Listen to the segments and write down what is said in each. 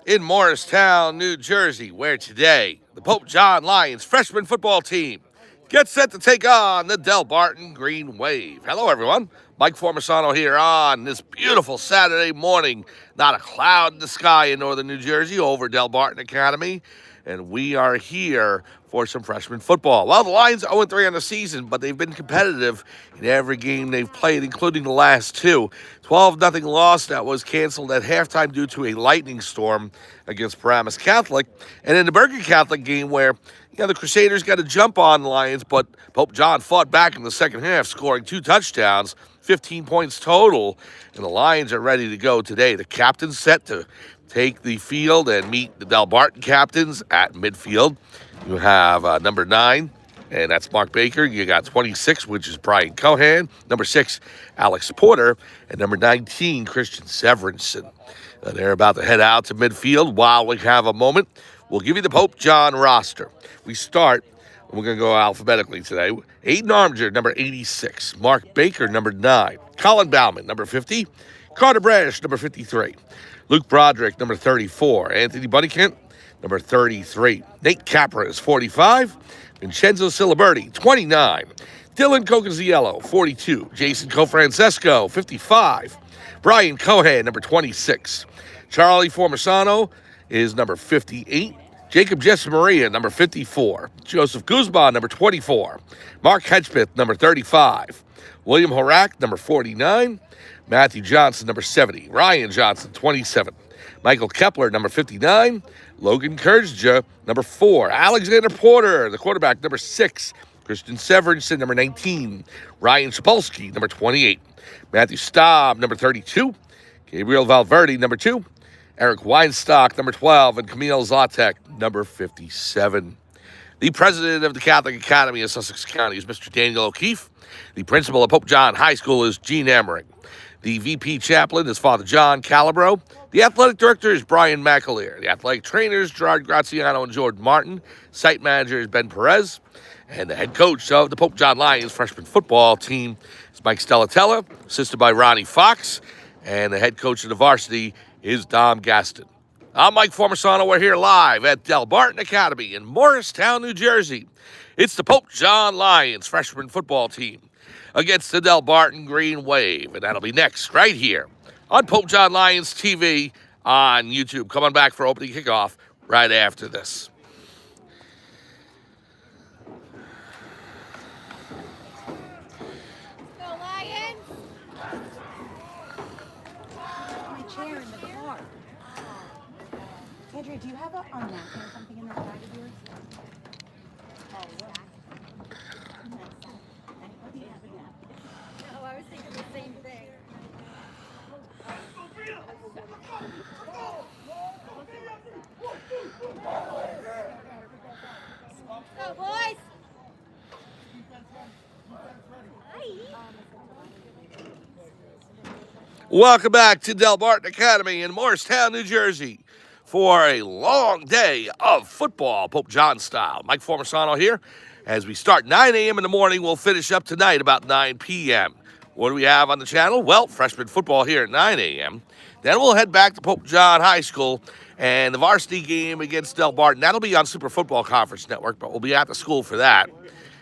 in Morristown, New Jersey, where today the Pope John Lions freshman football team gets set to take on the Delbarton Green Wave. Hello, everyone. Mike Formisano here on this beautiful Saturday morning. Not a cloud in the sky in northern New Jersey over Delbarton Academy. And we are here for some freshman football. Well, the Lions 0-3 on the season, but they've been competitive in every game they've played, including the last two. 12-0 loss that was canceled at halftime due to a lightning storm against Paramus Catholic. And in the Bergen Catholic game where the Crusaders got a jump on the Lions, but Pope John fought back in the second half, scoring 2 touchdowns, 15 points total, and the Lions are ready to go today. The captain's set to take the field and meet the Delbarton captains at midfield. You have number 9, and that's Mark Baker. You got 26, which is Brian Cohan. Number 6, Alex Porter. And number 19, Christian Severinson. They're about to head out to midfield. While we have a moment, we'll give you the Pope John roster. We start, we're going to go alphabetically today. Aiden Armiger, number 86. Mark Baker, number 9. Colin Bauman, number 50. Carter Bradish, number 53. Luke Broderick, number 34. Anthony Bunnykent, number 33. Nate Capra is 45. Vincenzo Siliberti, 29. Dylan Cocaziello, 42. Jason Cofrancesco, 55. Brian Cohan, number 26. Charlie Formisano is number 58. Jacob Jessamaria, number 54. Joseph Guzman, number 24. Mark Hedgepeth, number 35. William Horak, number 49. Matthew Johnson, number 70. Ryan Johnson, 27. Michael Kepler, number 59. Logan Kurzdja, number 4. Alexander Porter, the quarterback, number 6. Christian Severinson, number 19. Ryan Sapolsky, number 28. Matthew Staub, number 32. Gabriel Valverde, number 2. Eric Weinstock, number 12. And Camille Zlatek, number 57. The president of the Catholic Academy of Sussex County is Mr. Daniel O'Keefe. The principal of Pope John High School is Gene Amering. The VP chaplain is Father John Calabro. The athletic director is Brian McAleer. The athletic trainers, Gerard Graziano and Jordan Martin. Site manager is Ben Perez. And the head coach of the Pope John Lions freshman football team is Mike Stellatella, assisted by Ronnie Fox. And the head coach of the varsity is Dom Gaston. I'm Mike Formisano. We're here live at Delbarton Academy in Morristown, New Jersey. It's the Pope John Lions freshman football team against the Delbarton Green Wave. And that'll be next right here on Pope John Lions TV on YouTube. Come on back for opening kickoff right after this. Go Lions! My chair in the car. Andrea, do you have a napkin or something in that bag of yours? Oh, yeah. No, I was thinking the same thing. Go, boys! Welcome back to Delbarton Academy in Morristown, New Jersey for a long day of football, Pope John style. Mike Formisano here. As we start 9 a.m. in the morning, we'll finish up tonight about 9 p.m. What do we have on the channel? Well, freshman football here at 9 a.m. Then we'll head back to Pope John High School and the varsity game against Delbarton. That'll be on Super Football Conference Network, but we'll be at the school for that.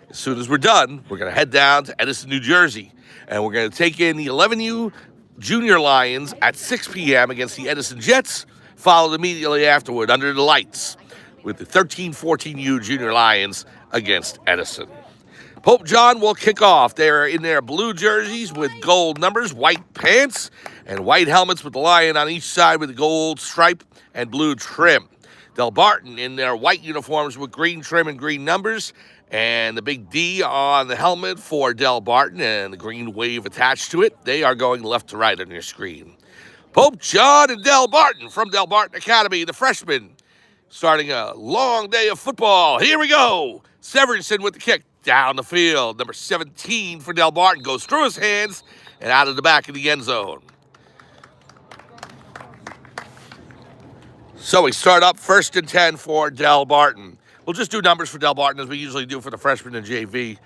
As soon as we're done, we're going to head down to Edison, New Jersey, and we're going to take in the 11U Junior Lions at 6 p.m. against the Edison Jets, followed immediately afterward under the lights with the 13-14U Junior Lions against Edison. Pope John will kick off. They're in their blue jerseys with gold numbers, white pants, and white helmets with the lion on each side with the gold stripe and blue trim. Delbarton in their white uniforms with green trim and green numbers, and the big D on the helmet for Delbarton and the green wave attached to it. They are going left to right on your screen. Pope John and Delbarton from Delbarton Academy, the freshmen, starting a long day of football. Here we go. Severinson with the kick down the field. Number 17 for Delbarton goes through his hands and out of the back of the end zone. So we start up 1st and 10 for Delbarton. We'll just do numbers for Delbarton as we usually do for the freshmen and JV.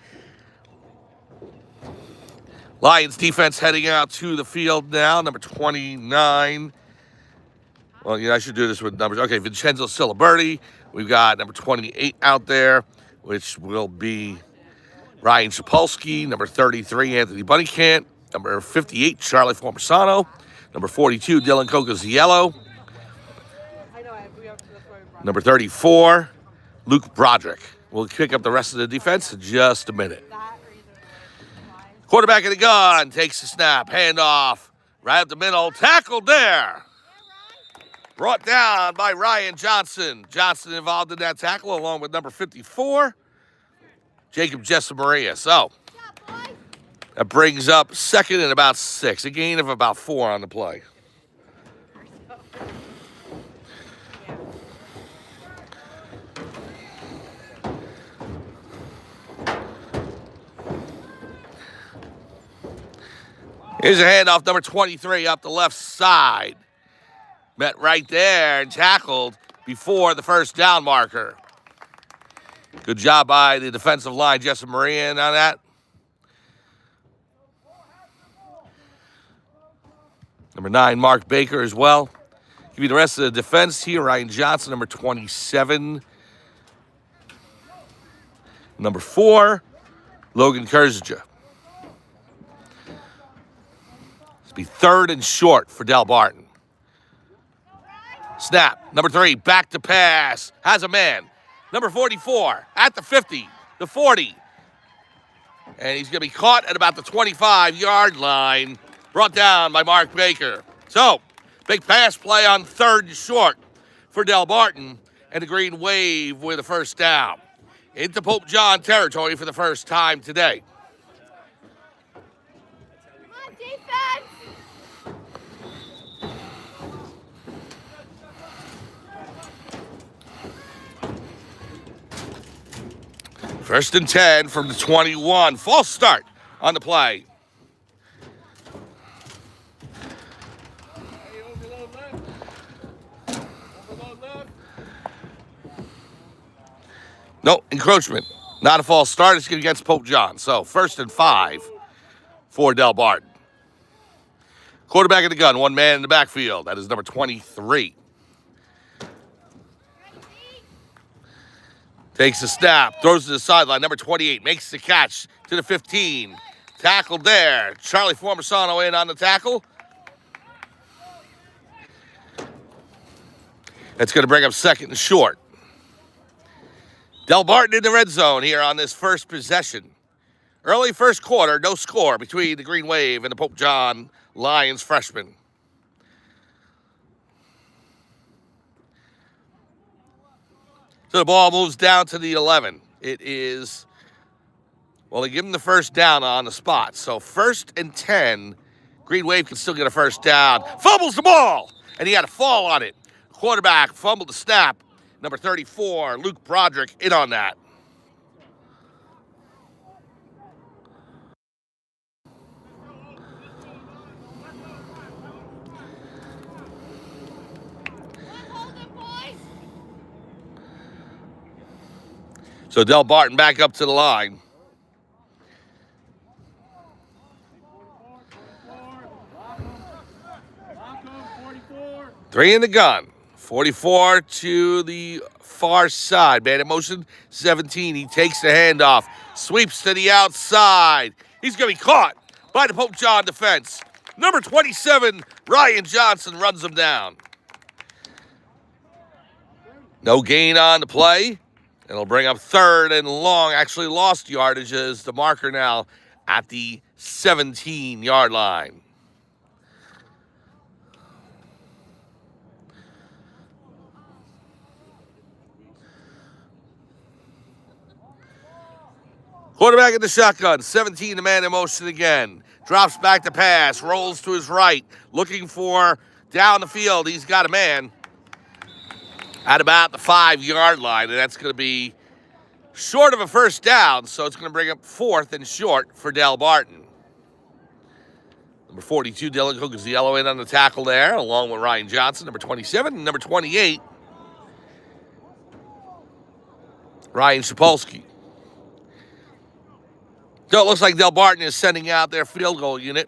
Lions defense heading out to the field now. Number 29, Well, I should do this with numbers. Okay, Vincenzo Ciliberti. We've got number 28 out there, which will be Ryan Sapolsky. Number 33, Anthony Bunnycant. Number 58, Charlie Formasano. Number 42, Dylan Cocoziello. Number 34, Luke Broderick. We'll kick up the rest of the defense in just a minute. Quarterback in the gun, takes the snap, handoff, right up the middle, tackled there. Brought down by Ryan Johnson. Johnson involved in that tackle along with number 54, Jacob Jessamaria. So that brings up second and about 6, a gain of about 4 on the play. Here's a handoff, number 23 up the left side. Met right there and tackled before the first down marker. Good job by the defensive line, Jesse Marian on that. Number 9, Mark Baker as well. Give you the rest of the defense here. Ryan Johnson, number 27. Number 4, Logan Kurzja. It's be 3rd and short for Delbarton. Snap, number 3, back to pass, has a man. Number 44, at the 50, the 40. And he's going to be caught at about the 25-yard line, brought down by Mark Baker. So, big pass play on 3rd and short for Delbarton, and the Green Wave with a first down. Into Pope John territory for the first time today. Come on, defense! First and 10 from the 21. False start on the play. No, encroachment. Not a false start. It's going against Pope John. So, 1st and 5 for Delbarton. Quarterback in the gun, 1 man in the backfield. That is number 23. Takes the snap, throws to the sideline. Number 28 makes the catch to the 15. Tackled there. Charlie Formasano in on the tackle. That's going to bring up 2nd and short. Delbarton in the red zone here on this first possession. Early first quarter, no score between the Green Wave and the Pope John Lions freshmen. So the ball moves down to the 11. It is, well, they give him the first down on the spot. So 1st and 10, Green Wave can still get a first down. Fumbles the ball, and he had a fall on it. Quarterback fumbled the snap. Number 34, Luke Broderick, in on that. So Delbarton back up to the line. Three in the gun. 44 to the far side. Man in motion, 17. He takes the handoff. Sweeps to the outside. He's going to be caught by the Pope John defense. Number 27, Ryan Johnson runs him down. No gain on the play. It'll bring up 3rd and long. Actually lost yardage as the marker now at the 17-yard line. Quarterback in the shotgun, 17, the man in motion again. Drops back to pass, rolls to his right, looking for down the field. He's got a man at about the 5-yard line, and that's going to be short of a first down, so it's going to bring up 4th and short for Delbarton. Number 42, Dylan Cocoziello in on the tackle there, along with Ryan Johnson. Number 27, and number 28, Ryan Sapolsky. So it looks like Delbarton is sending out their field goal unit.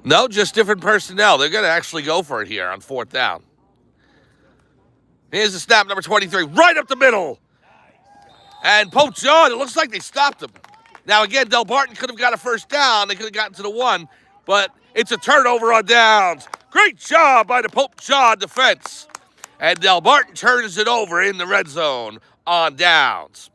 No, just different personnel. They're going to actually go for it here on 4th down. Here's the snap, number 23, right up the middle. And Pope John, it looks like they stopped him. Now, again, Delbarton could have got a first down. They could have gotten to the 1, but it's a turnover on downs. Great job by the Pope John defense. And Delbarton turns it over in the red zone on downs.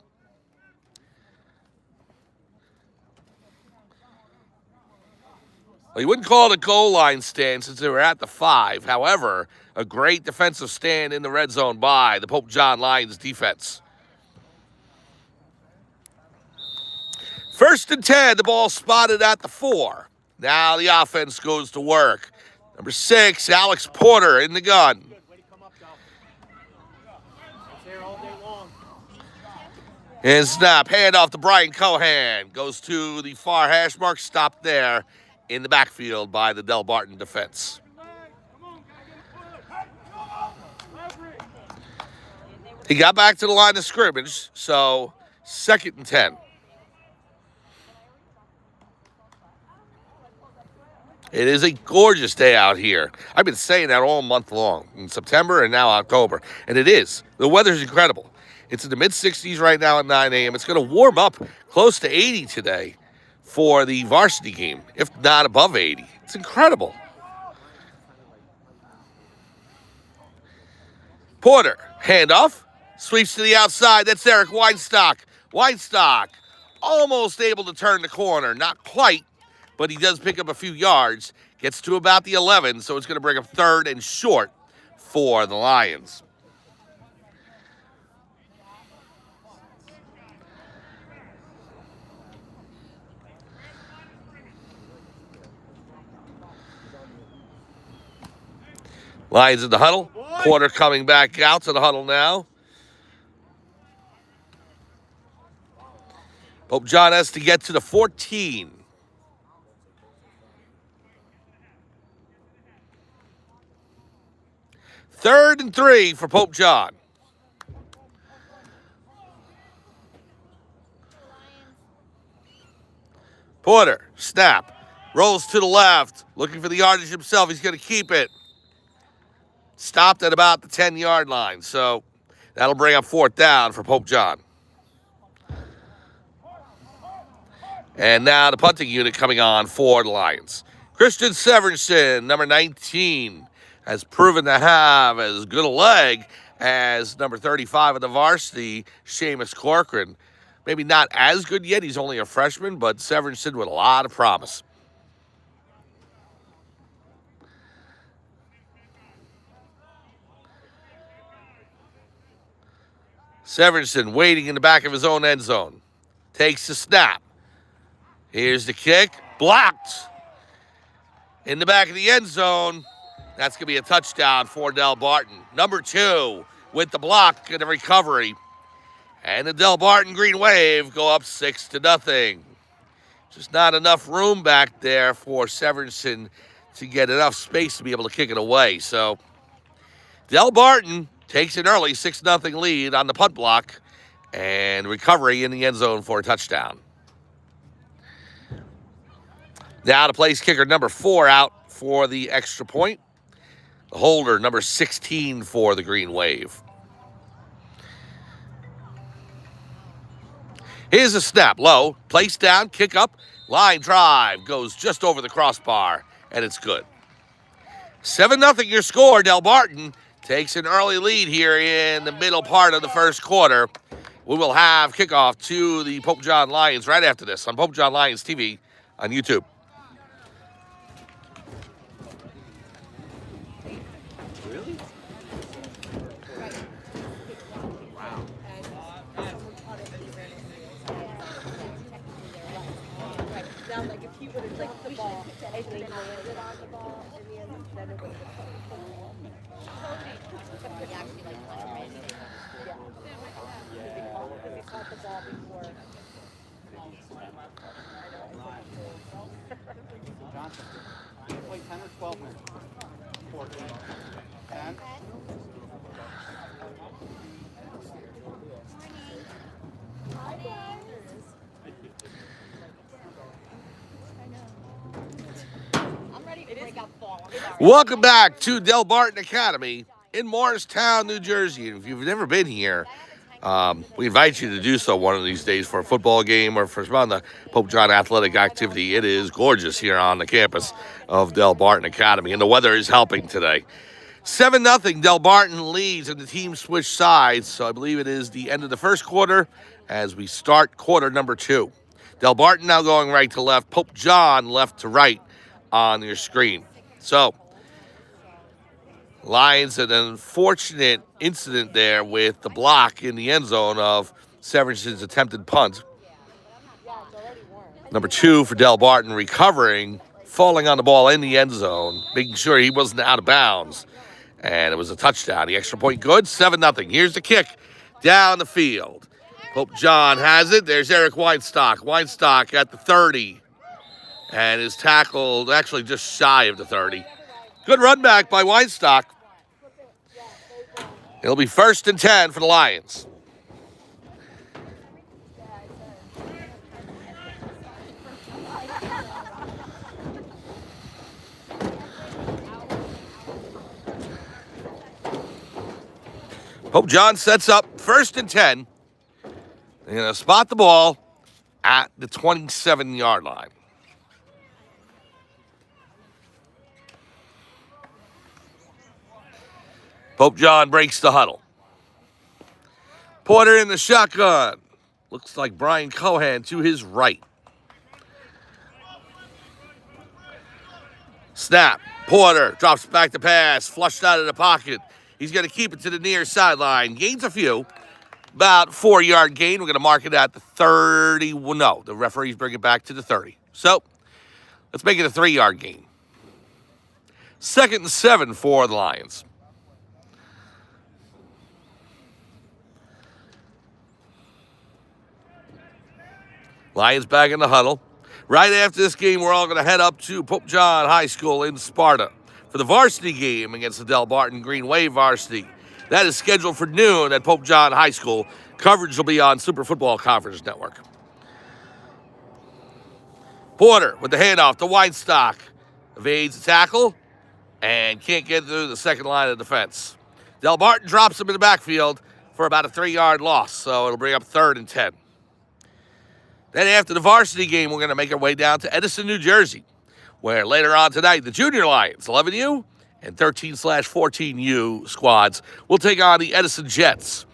Well, you wouldn't call it a goal line stand since they were at the 5. However, a great defensive stand in the red zone by the Pope John Lions defense. 1st and 10, the ball spotted at the 4. Now the offense goes to work. Number 6, Alex Porter in the gun. And snap, handoff to Brian Cohan. Goes to the far hash mark, stopped there in the backfield by the Delbarton defense. He got back to the line of scrimmage, so 2nd and 10. It is a gorgeous day out here. I've been saying that all month long, in September and now October. And it is. The weather's incredible. It's in the mid-60s right now at 9 a.m. It's going to warm up close to 80 today for the varsity game, if not above 80. It's incredible. Porter, handoff, sweeps to the outside. That's Eric Weinstock. Weinstock almost able to turn the corner. Not quite, but he does pick up a few yards. Gets to about the 11, so it's going to bring up 3rd and short for the Lions. Lions in the huddle. Porter coming back out to the huddle now. Pope John has to get to the 14. Third and 3 for Pope John. Porter, snap, rolls to the left, looking for the yardage himself. He's going to keep it. Stopped at about the 10-yard line, so that'll bring up 4th down for Pope John. And now the punting unit coming on for the Lions. Christian Severinson, number 19, has proven to have as good a leg as number 35 of the varsity, Seamus Corcoran. Maybe not as good yet. He's only a freshman, but Severinson with a lot of promise. Severinson waiting in the back of his own end zone. Takes the snap. Here's the kick. Blocked. In the back of the end zone. That's going to be a touchdown for Delbarton. Number 2 with the block and the recovery. And the Delbarton Green Wave go up 6-0. Just not enough room back there for Severinson to get enough space to be able to kick it away. So Delbarton takes an early 6-0 lead on the punt block and recovery in the end zone for a touchdown. Now to place kicker number 4 out for the extra point. The holder, number 16 for the Green Wave. Here's a snap, low, place down, kick up, line drive, goes just over the crossbar, and it's good. 7-0 your score. Delbarton takes an early lead here in the middle part of the first quarter. We will have kickoff to the Pope John Lions right after this on Pope John Lions TV on YouTube. Really? Wow. Now, like, if he would have licked the ball and they landed on the ball in the end, then it would have been he actually like underrated it. Yeah. Because he caught the ball before. Johnson, you play 10 or 12 minutes? 14. 10? I'm ready for Welcome back to Delbarton Academy in Morristown, New Jersey. And if you've never been here, we invite you to do so one of these days for a football game or for some of the Pope John athletic activity. It is gorgeous here on the campus of Delbarton Academy, and the weather is helping today. 7-0, Delbarton leads, and the team switched sides, so I believe it is the end of the first quarter as we start quarter number 2. Delbarton now going right to left, Pope John left to right on your screen. So, Lions, an unfortunate incident there with the block in the end zone of Severinson's attempted punt. Number 2 for Delbarton, recovering, falling on the ball in the end zone, making sure he wasn't out of bounds. And it was a touchdown. The extra point good, 7-0. Here's the kick down the field. Pope John has it. There's Eric Weinstock. Weinstock at the 30. And is tackled actually just shy of the 30. Good run back by Weinstock. It'll be 1st and 10 for the Lions. Pope John sets up 1st and 10. They're going to spot the ball at the 27-yard line. Pope John breaks the huddle. Porter in the shotgun. Looks like Brian Cohan to his right. Snap. Porter drops back to pass. Flushed out of the pocket. He's going to keep it to the near sideline. Gains a few. About 4-yard gain. We're going to mark it at the 30. Well, no, the referees bring it back to the 30. So, let's make it a 3-yard gain. 2nd and 7 for the Lions. Lions back in the huddle. Right after this game, we're all going to head up to Pope John High School in Sparta for the varsity game against the Delbarton Green Wave varsity. That is scheduled for noon at Pope John High School. Coverage will be on Super Football Conference Network. Porter with the handoff to Weinstock. Evades the tackle and can't get through the second line of defense. Delbarton drops him in the backfield for about a 3-yard loss, so it'll bring up 3rd and 10. Then after the varsity game, we're going to make our way down to Edison, New Jersey, where later on tonight, the Junior Lions, 11U and 13/14U squads will take on the Edison Jets.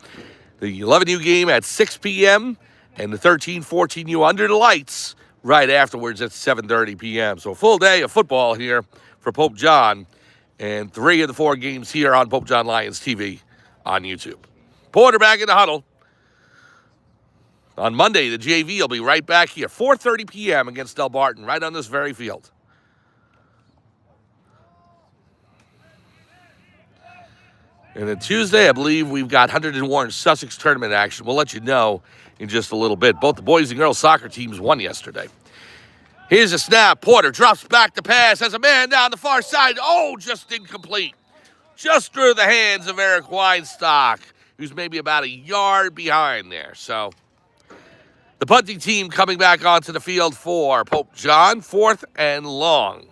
The 11U game at 6 p.m. and the 13/14U under the lights right afterwards at 7:30 p.m. So a full day of football here for Pope John, and 3 of the 4 games here on Pope John Lions TV on YouTube. Porter back in the huddle. On Monday, the JV will be right back here, 4:30 p.m. against Delbarton, right on this very field. And then Tuesday, I believe we've got Hunterdon Warren Sussex tournament action. We'll let you know in just a little bit. Both the boys and girls soccer teams won yesterday. Here's a snap. Porter drops back to pass, has a man down the far side. Oh, just incomplete. Just through the hands of Eric Weinstock, who's maybe about a yard behind there. So the punting team coming back onto the field for Pope John, 4th and long.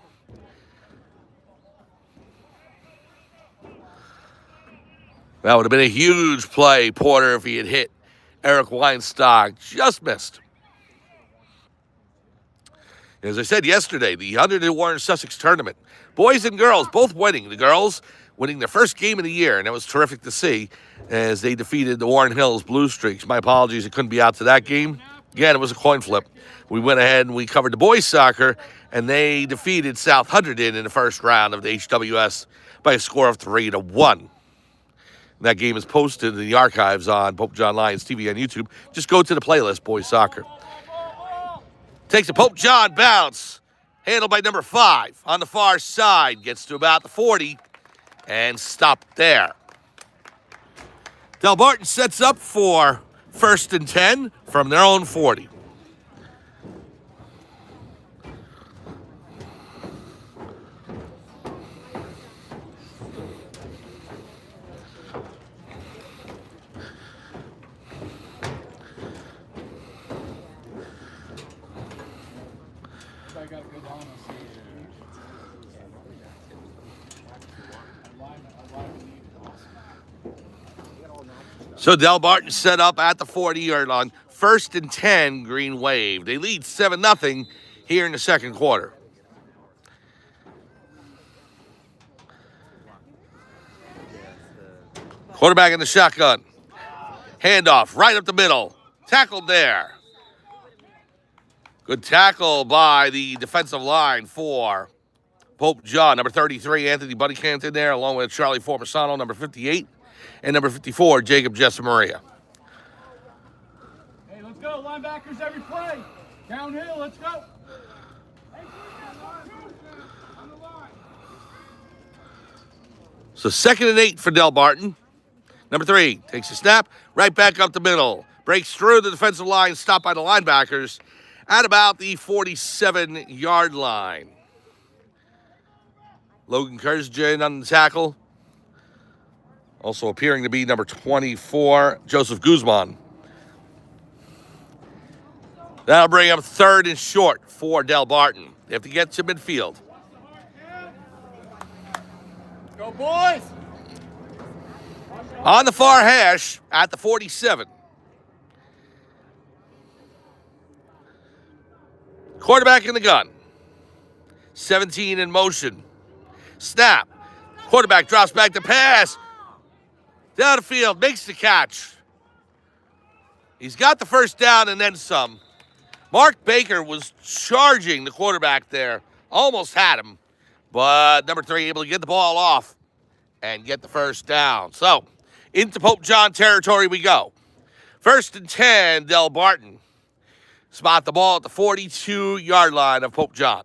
That would have been a huge play, Porter, if he had hit Eric Weinstock. Just missed. As I said yesterday, the Hunterdon Warren Sussex tournament, boys and girls both winning. The girls winning their first game of the year, and it was terrific to see as they defeated the Warren Hills Blue Streaks. My apologies, I couldn't be out to that game. Again, it was a coin flip. We went ahead and we covered the boys soccer, and they defeated South Hunterdon in the first round of the HWS by a score of 3-1. That game is posted in the archives on Pope John Lions TV on YouTube. Just go to the playlist, boys soccer. Takes a Pope John bounce, handled by number 5 on the far side. Gets to about the 40 and stopped there. Delbarton sets up for 1st and 10 from their own 40. So Delbarton set up at the 40-yard line. 1st and 10, Green Wave. They lead 7-0 here in the second quarter. Quarterback in the shotgun. Handoff right up the middle. Tackled there. Good tackle by the defensive line for Pope John. Number 33, Anthony Buddycanton there, along with Charlie Formasano, number 58, and number 54, Jacob Jessamaria. Hey, let's go. Linebackers every play. Downhill, let's go. So 2nd and 8 for Delbarton. Number 3 takes a snap, right back up the middle. Breaks through the defensive line, stopped by the linebackers at about the 47-yard line. Logan Kurzjan on the tackle. Also appearing to be number 24, Joseph Guzman. That'll bring up 3rd and short for Delbarton. They have to get to midfield. Go, boys. On the far hash at the 47. Quarterback in the gun. 17 in motion. Snap. Quarterback drops back to pass. Down the field, makes the catch. He's got the first down and then some. Mark Baker was charging the quarterback there. Almost had him. But number 3 able to get the ball off and get the first down. So, into Pope John territory we go. 1st and 10, Delbarton. Spot the ball at the 42-yard line of Pope John.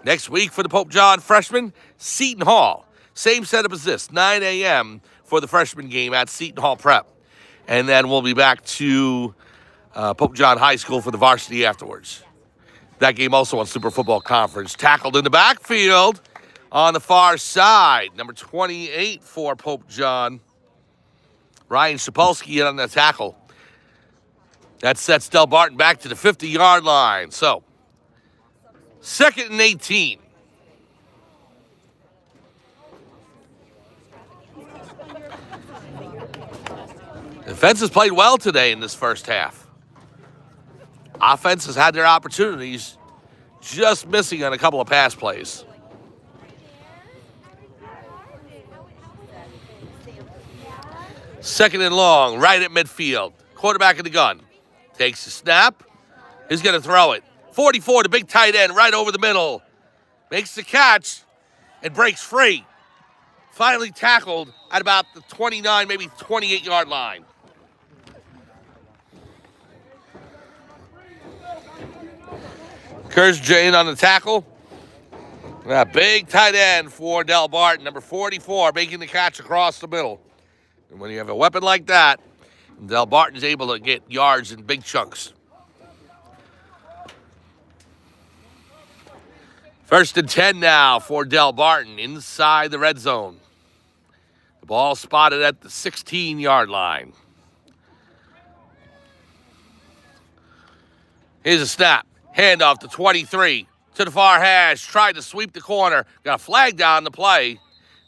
Next week for the Pope John freshmen, Seton Hall. Same setup as this, 9 a.m. for the freshman game at Seton Hall Prep. And then we'll be back to Pope John High School for the varsity afterwards. That game also on Super Football Conference. Tackled in the backfield on the far side. Number 28 for Pope John. Ryan Sapolsky on the tackle. That sets Delbarton back to the 50-yard line. So, 2nd and 18. Defense has played well today in this first half. Offense has had their opportunities, just missing on a couple of pass plays. Second and long, right at midfield. Quarterback in the gun. Takes the snap. He's going to throw it. 44, the big tight end, right over the middle. Makes the catch and breaks free. Finally tackled at about the 29, maybe 28-yard line. Kurzjan on the tackle. That big tight end for Delbarton, number 44, making the catch across the middle. And when you have a weapon like that, Delbarton's able to get yards in big chunks. 1st and 10 now for Delbarton inside the red zone. The ball spotted at the 16-yard line. Here's a snap. Handoff to 23 to the far hash. Tried to sweep the corner. Got a flag down the play.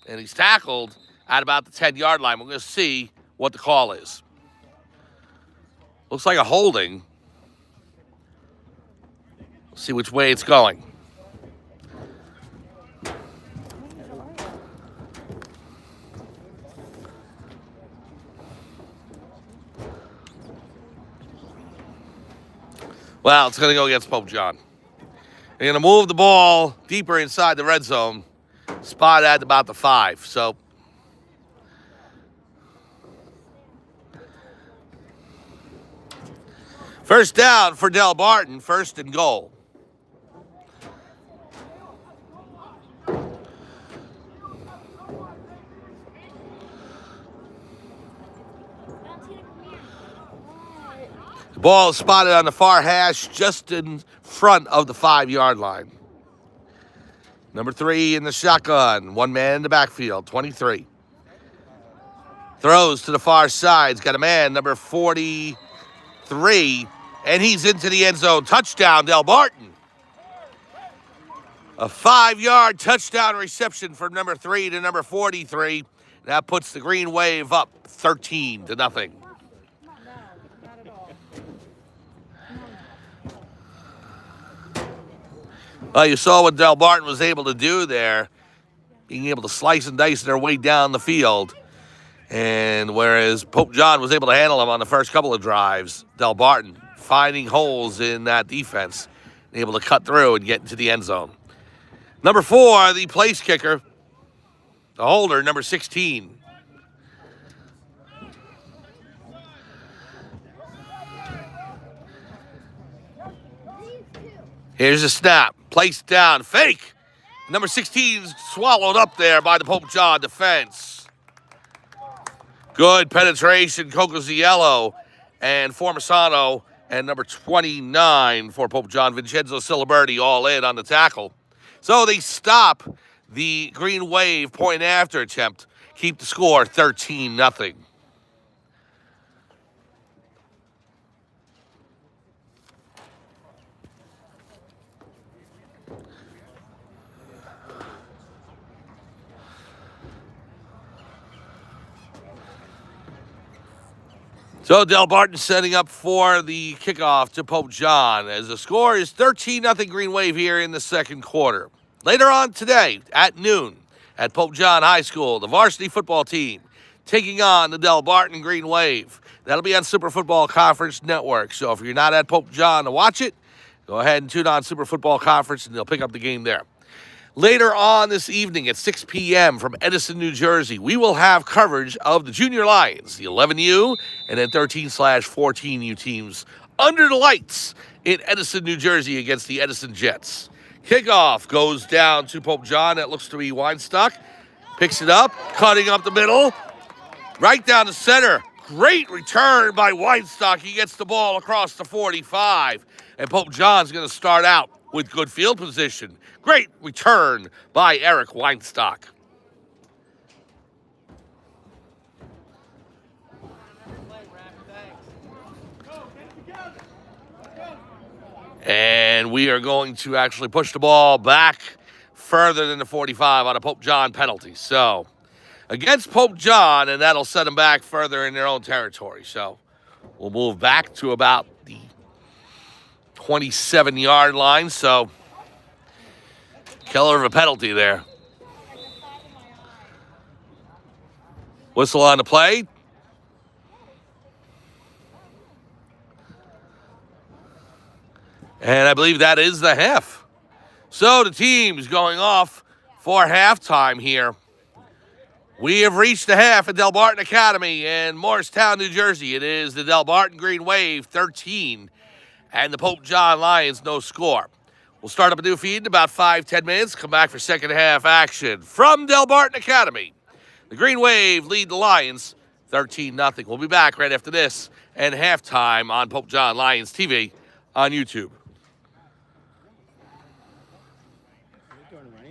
And he's tackled at about the 10-yard line. We're going to see what the call is. Looks like a holding. Let's see which way it's going. Well, it's going to go against Pope John. They're going to move the ball deeper inside the red zone. Spot at about the 5. So, first down for Delbarton. 1st and goal. Ball is spotted on the far hash just in front of the 5-yard line. Number 3 in the shotgun. One man in the backfield, 23. Throws to the far side. He's got a man, number 43, and he's into the end zone. Touchdown, Delbarton. A 5-yard touchdown reception from number 3 to number 43. That puts the Green Wave up 13-0. No, not at all. Well, you saw what Delbarton was able to do there, being able to slice and dice their way down the field. And whereas Pope John was able to handle them on the first couple of drives, Delbarton finding holes in that defense, able to cut through and get into the end zone. Number 4, the place kicker, the holder, number 16. Here's a snap. Placed down. Fake. Number 16 swallowed up there by the Pope John defense. Good penetration. Cocoziello and Formisano and number 29 for Pope John, Vincenzo Ciliberti, all in on the tackle. So they stop the Green Wave point after attempt. Keep the score 13-0. So Delbarton setting up for the kickoff to Pope John as the score is 13-0 Green Wave here in the second quarter. Later on today at noon at Pope John High School, the varsity football team taking on the Delbarton Green Wave. That'll be on Super Football Conference Network. So if you're not at Pope John to watch it, go ahead and tune on Super Football Conference and they'll pick up the game there. Later on this evening at 6 p.m. from Edison, New Jersey, we will have coverage of the Junior Lions, the 11U, and then 13/14U teams under the lights in Edison, New Jersey against the Edison Jets. Kickoff goes down to Pope John. That looks to be Weinstock. Picks it up, cutting up the middle, right down the center. Great return by Weinstock. He gets the ball across the 45. And Pope John's going to start out with good field position. Great return by Eric Weinstock. And we are going to actually push the ball back further than the 45 on a Pope John penalty. So, against Pope John, and that'll set them back further in their own territory. So, we'll move back to about the 27-yard line. So, killer of a penalty there. Whistle on the play. And I believe that is the half. So the team's going off for halftime here. We have reached the half at Delbarton Academy in Morristown, New Jersey. It is the Delbarton Green Wave 13 and the Pope John Lions no score. We'll start up a new feed in about 5-10 minutes. Come back for second half action from Delbarton Academy. The Green Wave lead the Lions 13-0. We'll be back right after this and halftime on Pope John Lions TV on YouTube.